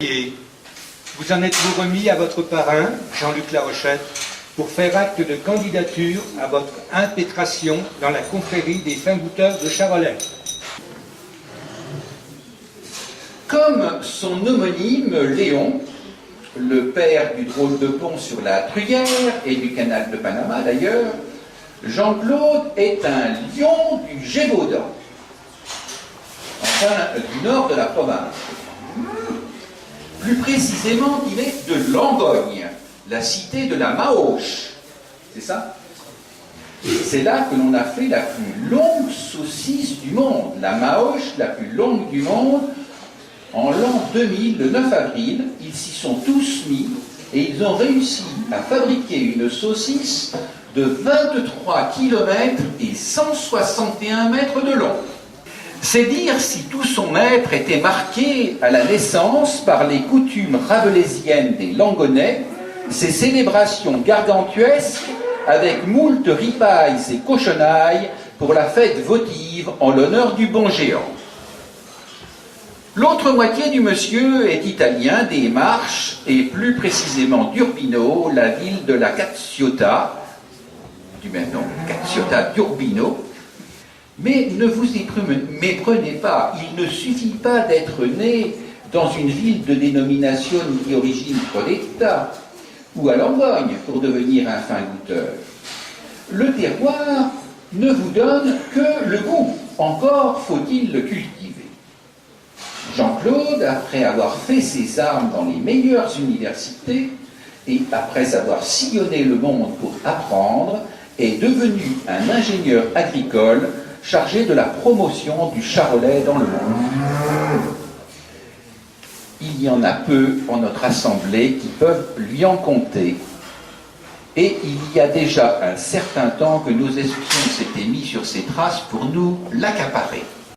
Vous en êtes-vous remis à votre parrain, Jean-Luc Larochette, pour faire acte de candidature à votre impétration dans la confrérie des fin-goûteurs de Charolais? Comme son homonyme Léon, le père du drôle de pont sur la Truyère et du canal de Panama d'ailleurs, Jean-Claude est un lion du Gévaudan, enfin du nord de la province. Plus précisément, il est de Langogne, la cité de la Maoche. C'est ça? C'est là que l'on a fait la plus longue saucisse du monde, la Maoche la plus longue du monde. En l'an 2000, le 9 avril, ils s'y sont tous mis et ils ont réussi à fabriquer une saucisse de 23 km et 161 mètres de long. C'est dire si tout son être était marqué à la naissance par les coutumes rabelaisiennes des Langonais, ces célébrations gargantuesques avec moult ripailles et cochonailles pour la fête votive en l'honneur du bon géant. L'autre moitié du monsieur est italien, des Marches, et plus précisément d'Urbino, la ville de la Cazziota, du même nom, Cazziota d'Urbino. Mais ne vous y méprenez pas, il ne suffit pas d'être né dans une ville de dénomination di origine proletta ou à Langogne pour devenir un fin goûteur. Le terroir ne vous donne que le goût, encore faut-il le cultiver. Jean-Claude, après avoir fait ses armes dans les meilleures universités et après avoir sillonné le monde pour apprendre, est devenu un ingénieur agricole chargé de la promotion du charolais dans le monde. Il y en a peu en notre assemblée qui peuvent lui en compter. Et il y a déjà un certain temps que nos espions s'étaient mis sur ses traces pour nous l'accaparer.